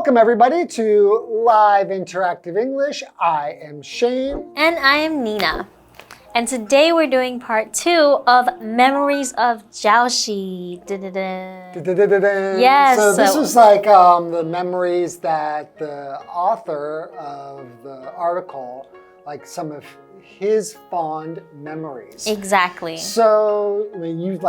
Welcome everybody to Live Interactive English. I am Shane. And I am Nina. And today we're doing part 2 of Memories of Jiaoxi. Yes. So this was like the memories that the author of the article, like some of his fond memories. Exactly. So I mean, you've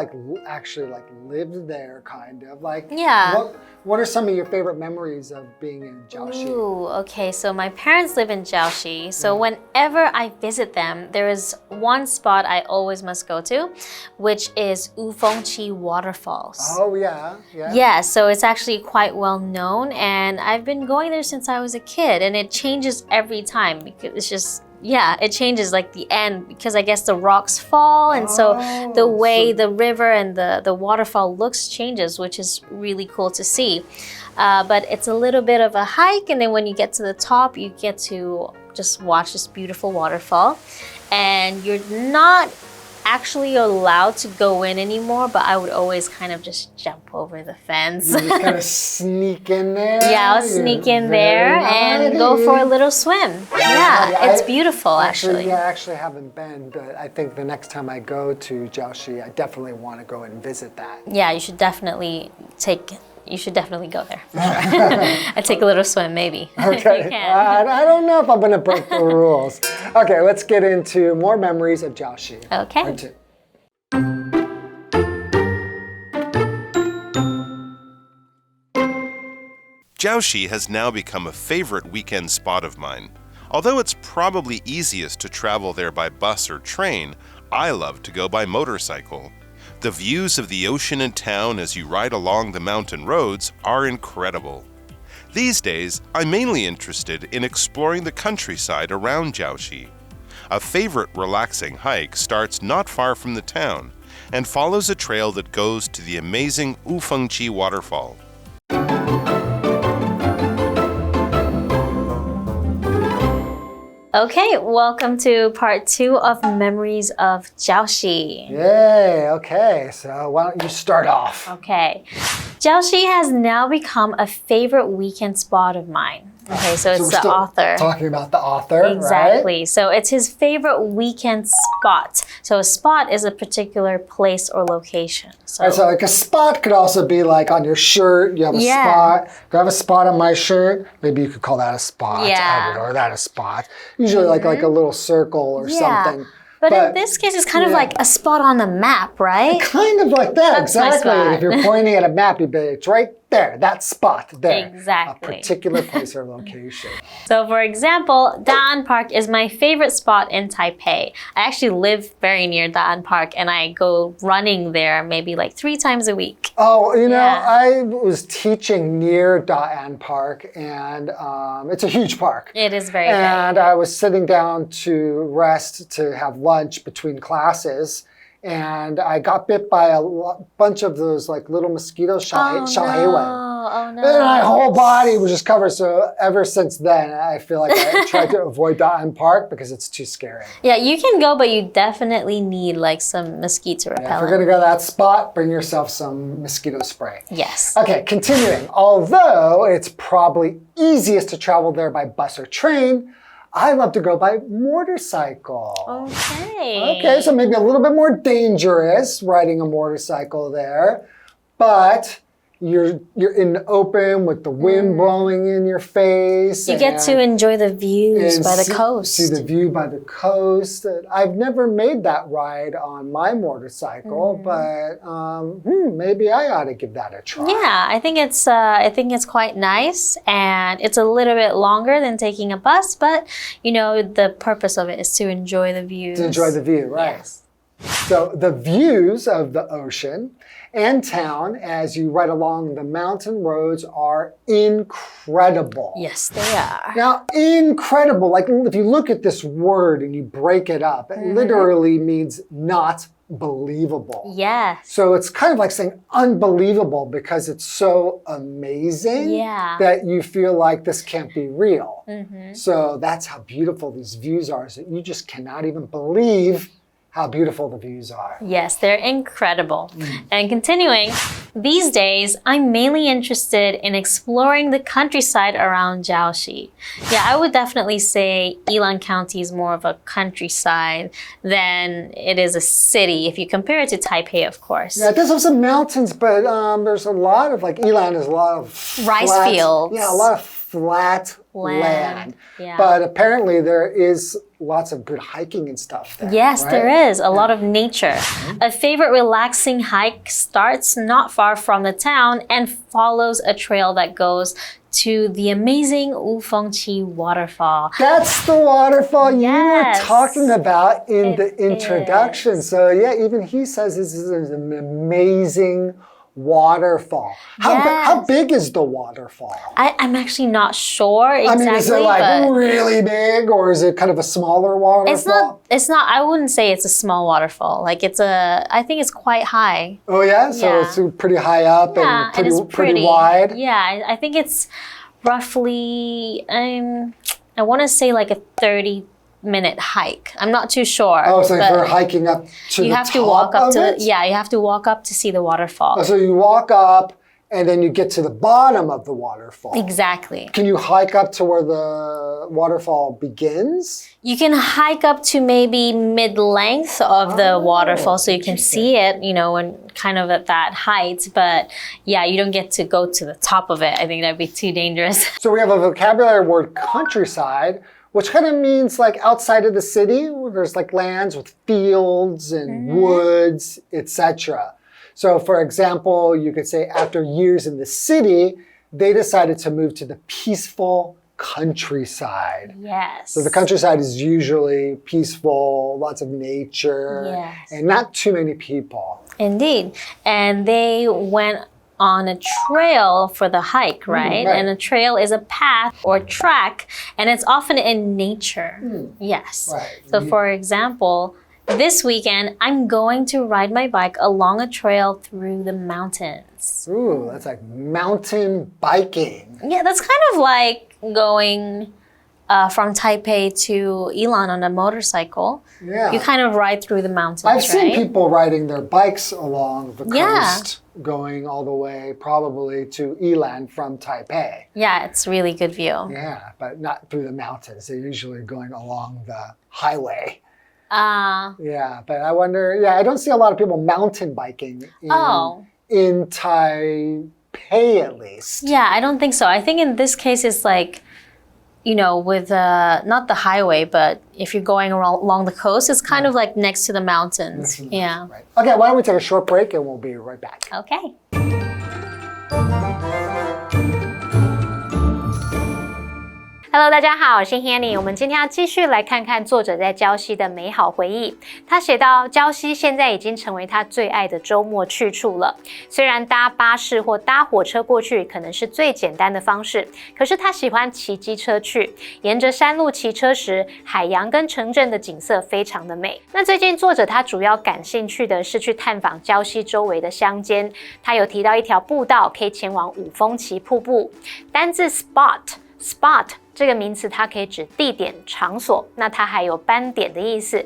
actually lived there, kind of. Yeah. What are some of your favorite memories of being in Jiaoxi? Ooh, okay. So my parents live in Jiaoxi. So whenever I visit them, there is one spot I always must go to, which is Ufengqi Waterfalls. Oh yeah. Yeah, so it's actually quite well known, and I've been going there since I was a kid, and it changes every time because it's just it changes like the end because I guess the rocks fall, and so the way the river and the waterfall looks changes, which is really cool to see. But it's a little bit of a hike, and then when you get to the top, you get to just watch this beautiful waterfall, and you're not actually allowed to go in anymore, but I would always kind of just jump over the fence. You just kind of sneak in there? Yeah, I'll sneak in there and go for a little swim. Yeah, it's beautiful actually. Yeah, I actually haven't been, but I think the next time I go to Jiaoxi, I definitely want to go and visit that. Yeah, you should definitely go there. For sure. I take a little swim, maybe. Okay. You can. I don't know if I'm going to break the rules. Okay, let's get into more memories of Jiaoxi. Okay. Part 2. Jiaoxi has now become a favorite weekend spot of mine. Although it's probably easiest to travel there by bus or train, I love to go by motorcycle. The views of the ocean and town as you ride along the mountain roads are incredible. These days, I'm mainly interested in exploring the countryside around Jiaoxi. A favorite relaxing hike starts not far from the town and follows a trail that goes to the amazing Ufengqi waterfall. Okay, welcome to part 2 of Memories of Jiaoxi. Yay, okay. So why don't you start off? Okay. Jiaoxi has now become a favorite weekend spot of mine. Okay, so it's we're the still author. Talking about the author, Exactly. right? So it's his favorite weekend spot. So a spot is a particular place or location. So like a spot could also be like on your shirt. You have a spot. If I have a spot on my shirt, maybe you could call that a spot. I would, or that a spot. Usually like a little circle or something. But in this case, it's kind of like a spot on the map, right? Kind of like that, That's my exactly. spot. If you're pointing at a map, you'd be it's right there, that spot there. Exactly. A particular place or location. So for example, Da'an Park is my favorite spot in Taipei. I actually live very near Da'an Park, and I go running there maybe like 3 times a week. Oh, you know, I was teaching near Da'an Park, and it's a huge park. It is very big. And I was sitting down to rest to have lunch between classes, and I got bit by a bunch of those like little mosquitoes, Oh no. And my whole body was just covered. So ever since then, I feel like I tried to avoid Da'an Park because it's too scary. Yeah, you can go, but you definitely need like some mosquito repellent. If you're going to go to that spot, bring yourself some mosquito spray. Yes. Okay, continuing. Although it's probably easiest to travel there by bus or train, I love to go by motorcycle. Okay. Okay, so maybe a little bit more dangerous riding a motorcycle there, but you're in the open with the wind blowing in your face. You get to enjoy the views by the coast. See the view by the coast. I've never made that ride on my motorcycle, but maybe I ought to give that a try. Yeah, I think it's quite nice, and it's a little bit longer than taking a bus, but you know the purpose of it is to enjoy the views. To enjoy the view, right? Yes. So the views of the ocean and town as you ride along the mountain roads are incredible. Yes, they are. Now, incredible, like if you look at this word and you break it up, it literally means not believable. Yes. So it's kind of like saying unbelievable because it's so amazing that you feel like this can't be real. So that's how beautiful these views are, is that you just cannot even believe how beautiful the views are. Yes, they're incredible. And continuing, these days, I'm mainly interested in exploring the countryside around Jiaoxi. Yeah, I would definitely say Yilan County is more of a countryside than it is a city, if you compare it to Taipei, of course. Yeah, it does have some mountains, but there's a lot of, like, Yilan is a lot of rice flat, fields. Yeah, a lot of flat land. Yeah. But apparently there is lots of good hiking and stuff there. Yes, right? there is a lot of nature. A favorite relaxing hike starts not far from the town and follows a trail that goes to the amazing Wufengqi waterfall. That's the waterfall you were Yes. talking about in the It introduction. is. So yeah, even he says this is an amazing waterfall. How big is the waterfall? I'm actually not sure exactly. I mean, is it like but really big or is it kind of a smaller waterfall? it's not, I wouldn't say it's a small waterfall. Like I think it's quite high. Oh yeah? So Yeah. it's pretty high up Yeah, and it's pretty wide? Yeah, I think it's roughly, I want to say like a 30-minute hike. I'm not too sure. Oh, so if but you're hiking up to you the have to top walk up of to it? yeah, you have to walk up to see the waterfall. Oh, so you walk up and then you get to the bottom of the waterfall. Exactly. Can you hike up to where the waterfall begins? You can hike up to maybe mid-length of the waterfall so you can see it, when kind of at that height. But yeah, you don't get to go to the top of it. I think that'd be too dangerous. So we have a vocabulary word countryside, which kind of means like outside of the city, where there's like lands with fields and woods, etc. So for example, you could say after years in the city, they decided to move to the peaceful countryside. Yes. So the countryside is usually peaceful, lots of nature, Yes. and not too many people. Indeed. And they went on a trail for the hike, right? right. And a trail is a path or track, and it's often in nature. Yes. Right. So for example, this weekend, I'm going to ride my bike along a trail through the mountains. Ooh, that's like mountain biking. Yeah, that's kind of like going from Taipei to Yilan on a motorcycle. Yeah. You kind of ride through the mountains, I've seen right? people riding their bikes along the Yeah. coast, going all the way probably to Yilan from Taipei. Yeah, it's really good view. Yeah, but not through the mountains. They're usually going along the highway. Yeah, but I wonder, I don't see a lot of people mountain biking in Taipei at least. Yeah, I don't think so. I think in this case, it's like, with not the highway, but if you're going along the coast, it's kind of like next to the mountains. Yeah. Right. Okay, why don't we take a short break and we'll be right back. Okay. Hello， 大家好，我是 Hanny。我们今天要继续来看看作者在礁溪的美好回忆。他写到，礁溪现在已经成为他最爱的周末去处了。虽然搭巴士或搭火车过去可能是最简单的方式，可是他喜欢骑机车去。沿着山路骑车时，海洋跟城镇的景色非常的美。那最近作者他主要感兴趣的是去探访礁溪周围的乡间。他有提到一条步道可以前往5峰旗瀑布。单字 spot 这个名词它可以指地点、场所，那它还有斑点的意思。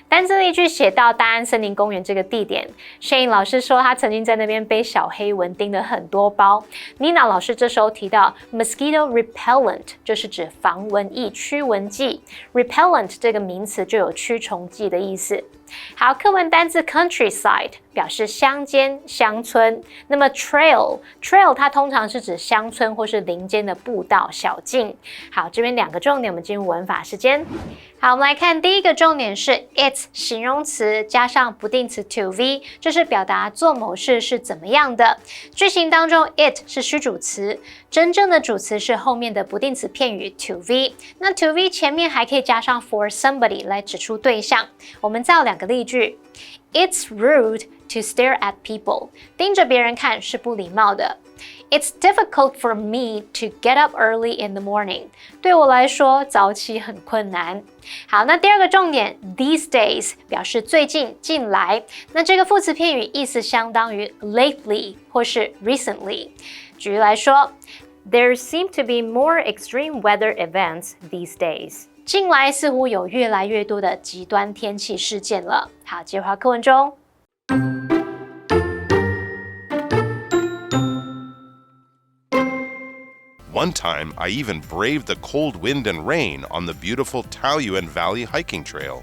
单字例句写到大安森林公园这个地点 ，Shane 老师说他曾经在那边被小黑蚊叮了很多包。Nina 老师这时候提到 mosquito repellent， 就是指防蚊液、驱蚊剂。repellent 这个名词就有驱虫剂的意思。好，课文单字 countryside 表示乡间、乡村。那么 trail 它通常是指乡村或是林间的步道、小径。好，这边2个重点，我们进入文法时间。好，我们来看第一个重点是 it 形容词加上不定词 to v， 这是表达做某事是怎么样的。句型当中 it 是虚主词，真正的主词是后面的不定词片语 to v。那 to v 前面还可以加上 for somebody 来指出对象。我们再有2个例句。It's rude to stare at people. 盯着别人看是不礼貌的。It's difficult for me to get up early in the morning. 对我来说，早起很困难。好，那第2个重点 these days 表示最近、近来。那这个副词片语意思相当于 lately 或是 recently。举例来说 ，There seem to be more extreme weather events these days. 近来似乎有越来越多的极端天气事件了。好，接回课文中。One time, I even braved the cold wind and rain on the beautiful Taoyuan Valley hiking trail.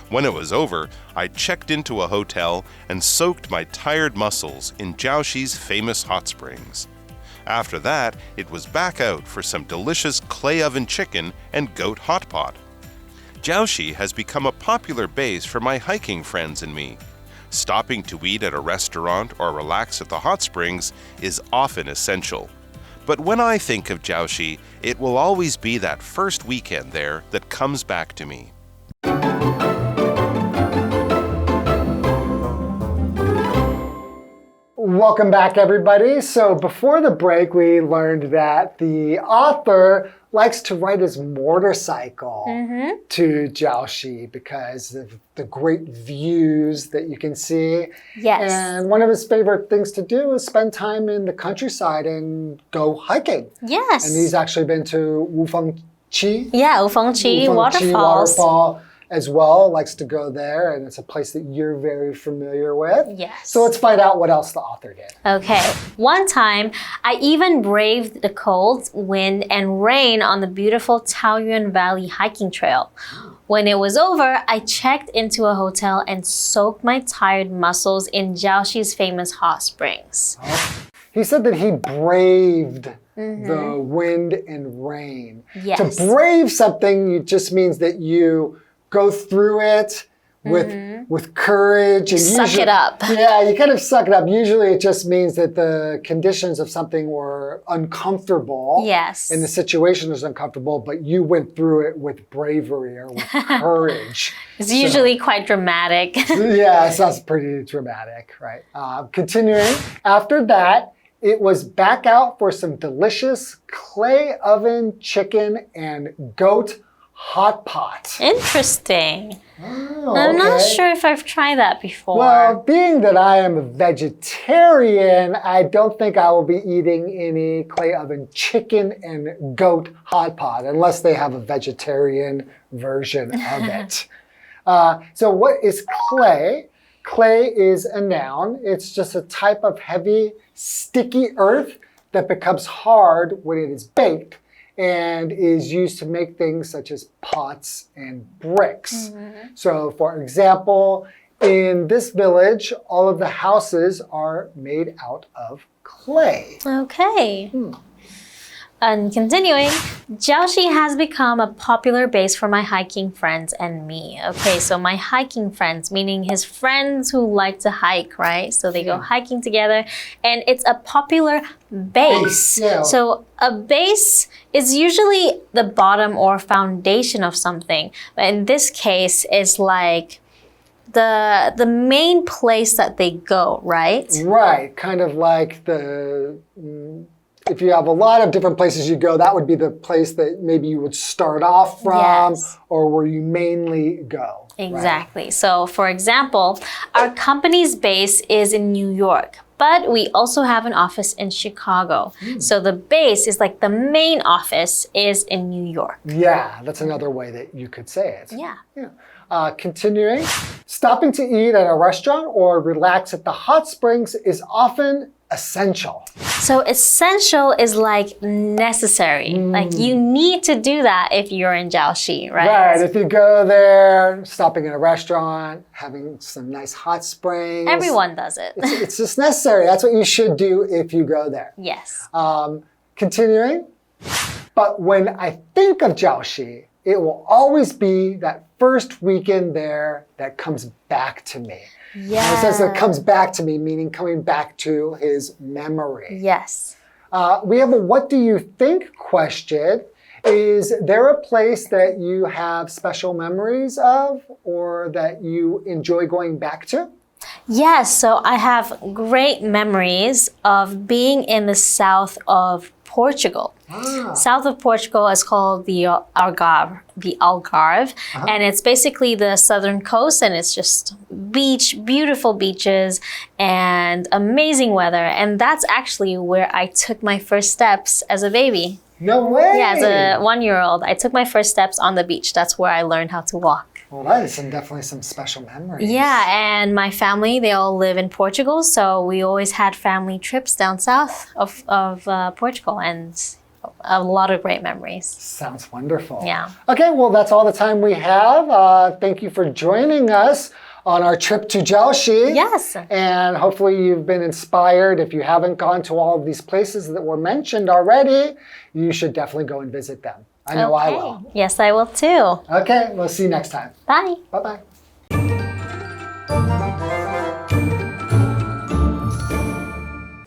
When it was over, I checked into a hotel and soaked my tired muscles in Jiaoxi's famous hot springs. After that, it was back out for some delicious clay oven chicken and goat hot pot. Jiaoxi has become a popular base for my hiking friends and me. Stopping to eat at a restaurant or relax at the hot springs is often essential. But when I think of Jiaoxi, it will always be that first weekend there that comes back to me. Welcome back, everybody. So before the break, we learned that the author likes to ride his motorcycle to Jiaoxi because of the great views that you can see. Yes. And one of his favorite things to do is spend time in the countryside and go hiking. Yes. And he's actually been to Wufengqi. Yeah, Wufengqi waterfalls. Waterfall as well, likes to go there, and it's a place that you're very familiar with. Yes. So let's find out what else the author did. Okay. One time, I even braved the cold, wind, and rain on the beautiful Taoyuan Valley hiking trail. When it was over, I checked into a hotel and soaked my tired muscles in Jiaoxi's famous hot springs. He said that he braved the wind and rain. Yes. To brave something, it just means that you go through it with courage. And Suck it up. Yeah, you kind of suck it up. Usually it just means that the conditions of something were uncomfortable. Yes. And the situation is uncomfortable, but you went through it with bravery or with courage. It's usually quite dramatic. Yeah, it sounds pretty dramatic, right? Continuing, after that, it was back out for some delicious clay oven chicken and goat hot pot. Interesting. Oh, I'm not okay. sure if I've tried that before. Well, being that I am a vegetarian, I don't think I will be eating any clay oven chicken and goat hot pot unless they have a vegetarian version of it. So what is clay? Clay is a noun. It's just a type of heavy, sticky earth that becomes hard when it is baked and is used to make things such as pots and bricks. So for example, in this village, all of the houses are made out of clay. Okay. And continuing, Jiaoxi has become a popular base for my hiking friends and me. Okay, so my hiking friends, meaning his friends who like to hike, right? So they go hiking together, and it's a popular base. Yeah. So a base is usually the bottom or foundation of something. But in this case, it's like the main place that they go, right? Right, kind of like the... If you have a lot of different places you go, that would be the place that maybe you would start off from or where you mainly go. Exactly. Right? So for example, our company's base is in New York, but we also have an office in Chicago. So the base is like the main office is in New York. Yeah, that's another way that you could say it. Yeah. Continuing, stopping to eat at a restaurant or relax at the hot springs is often essential. So essential is like necessary. Like you need to do that if you're in Jiaoxi, right? Right. If you go there, stopping at a restaurant, having some nice hot springs. Everyone does it. It's just necessary. That's what you should do if you go there. Yes. Continuing, but when I think of Jiaoxi, it will always be that first weekend there that comes back to me. Yeah. And it says it comes back to me, meaning coming back to his memory. Yes. We have a what do you think question. Is there a place that you have special memories of or that you enjoy going back to? Yes, so I have great memories of being in the south of Portugal. South of Portugal is called the Algarve, and it's basically the southern coast, and it's just beautiful beaches and amazing weather. And that's actually where I took my first steps as a baby. No way! Yeah, as a 1-year-old, I took my first steps on the beach. That's where I learned how to walk. Well, that is definitely some special memories. Yeah, and my family, they all live in Portugal, so we always had family trips down south of Portugal, and a lot of great memories. Sounds wonderful. Yeah. Okay, well, that's all the time we have. Thank you for joining us on our trip to Jiaoxi. Yes. And hopefully you've been inspired. If you haven't gone to all of these places that were mentioned already, you should definitely go and visit them. I know I will. Yes, I will too. Okay, we'll see you next time. Bye. Bye-bye.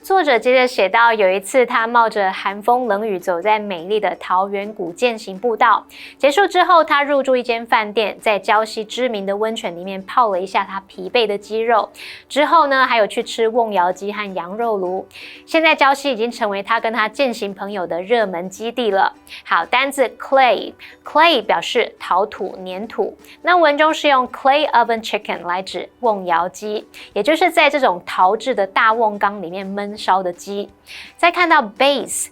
作者接着写到，有一次他冒着寒风冷雨走在美丽的桃源谷践行步道，结束之后他入住一间饭店，在礁溪知名的温泉里面泡了一下他疲惫的肌肉，之后呢还有去吃瓮窑鸡和羊肉炉。现在礁溪已经成为他跟他践行朋友的热门基地了。好，单字 clay 表示陶土粘土，那文中是用 clay oven chicken 来指瓮窑鸡，也就是在这种陶制的大瓮缸里面焖烧的鸡。再看到 base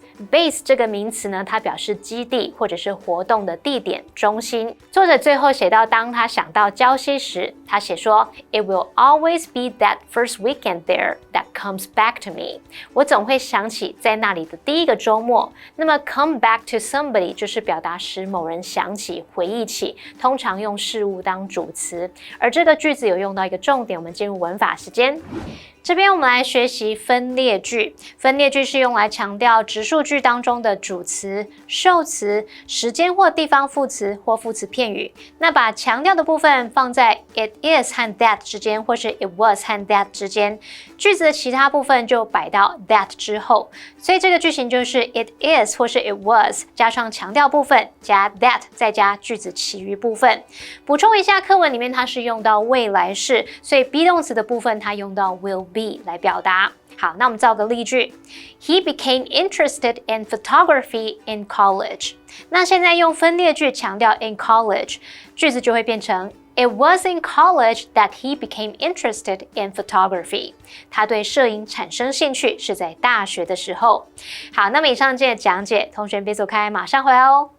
这个名词呢，它表示基地或者是活动的地点中心。作者最后写到，当他想到礁溪时，他写说 It will always be that first weekend there that comes back to me。 我总会想起在那里的第一个周末。那么 come back to somebody 就是表达使某人想起回忆起，通常用事物当主词。而这个句子有用到一个重点，我们进入文法时间。这边我们来学习分列句。分列句是用来强调直述句当中的主词、受词、时间或地方副词或副词片语。那把强调的部分放在 it is 和 that 之间，或是 it was 和 that 之间。句子的其他部分就摆到 that 之后。所以这个句型就是 it is 或是 it was 加上强调部分，加 that 再加句子其余部分。补充一下，课文里面它是用到未来式，所以 be 动词的部分它用到 will be 来表达。好，那我们造个例句 He became interested in photography in college。 那现在用分列句强调 in college， 句子就会变成 It was in college that he became interested in photography。 他对摄影产生兴趣是在大学的时候。好，那么以上这些讲解，同学别走开，马上回来哦。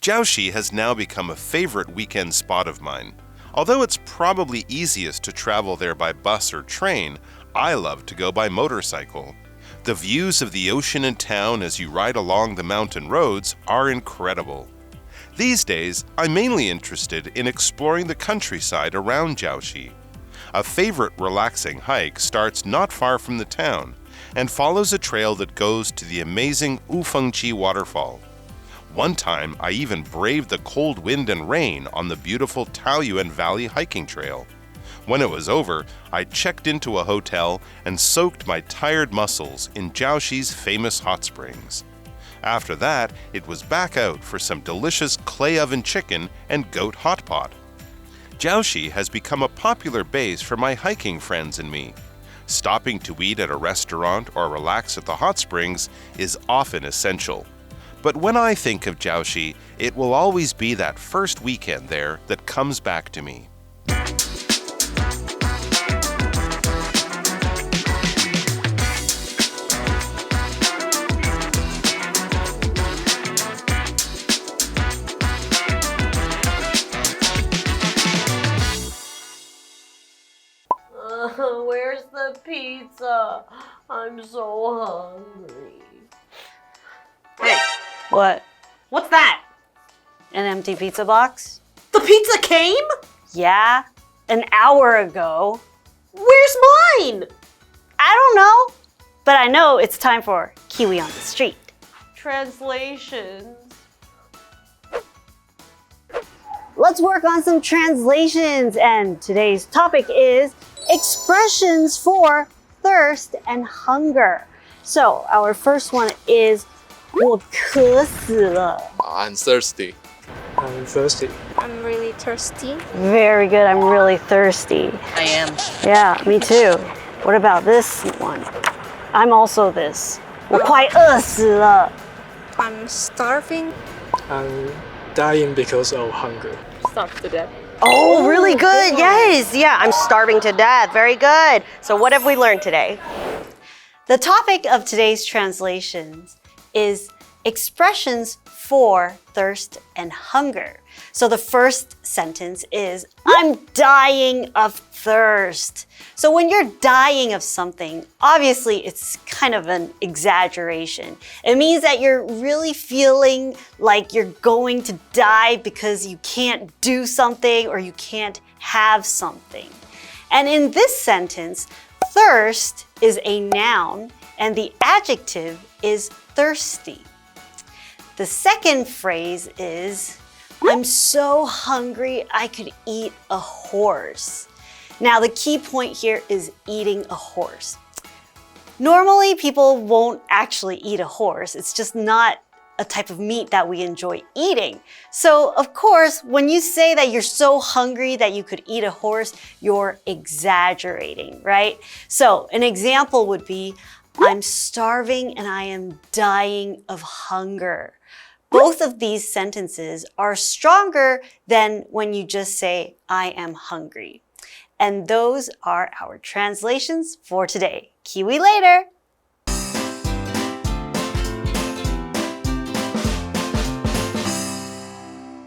Jiaoxi has now become a favorite weekend spot of mine. Although it's probably easiest to travel there by bus or train, I love to go by motorcycle. The views of the ocean and town as you ride along the mountain roads are incredible. These days, I'm mainly interested in exploring the countryside around Jiaoxi. A favorite relaxing hike starts not far from the town and follows a trail that goes to the amazing Wufengqi waterfall. One time, I even braved the cold wind and rain on the beautiful Taoyuan Valley hiking trail. When it was over, I checked into a hotel and soaked my tired muscles in Jiaoxi's famous hot springs. After that, it was back out for some delicious clay oven chicken and goat hot pot. Jiaoxi has become a popular base for my hiking friends and me. Stopping to eat at a restaurant or relax at the hot springs is often essential. But when I think of Jiaoxi, it will always be that first weekend there that comes back to me. Where's the pizza? I'm so hungry. Hey, what? What's that? An empty pizza box? The pizza came? Yeah, an hour ago. Where's mine? I don't know, but I know it's time for KiWi on the street. Translations. Let's work on some translations, and today's topic is expressions for thirst and hunger. So our first one is 我渴死了. I'm thirsty. I'm thirsty. I'm really thirsty. Very good, I'm really thirsty. I am. Yeah, me too. What about this one? I'm also this. 我快饿死了. I'm starving. I'm dying because of hunger. Starved to death. Oh, really good. Yes. Yeah, I'm starving to death. Very good. So what have we learned today? The topic of today's translations is expressions for thirst and hunger. So the first sentence is, I'm dying of thirst. So when you're dying of something, obviously it's kind of an exaggeration. It means that you're really feeling like you're going to die because you can't do something or you can't have something. And in this sentence, thirst is a noun and the adjective is thirsty. The second phrase is, I'm so hungry I could eat a horse. Now the key point here is eating a horse. Normally people won't actually eat a horse. It's just not a type of meat that we enjoy eating. So of course, when you say that you're so hungry that you could eat a horse, you're exaggerating, right? So an example would be, I'm starving and I am dying of hunger. Both of these sentences are stronger than when you just say, I am hungry. And those are our translations for today. KiWi later!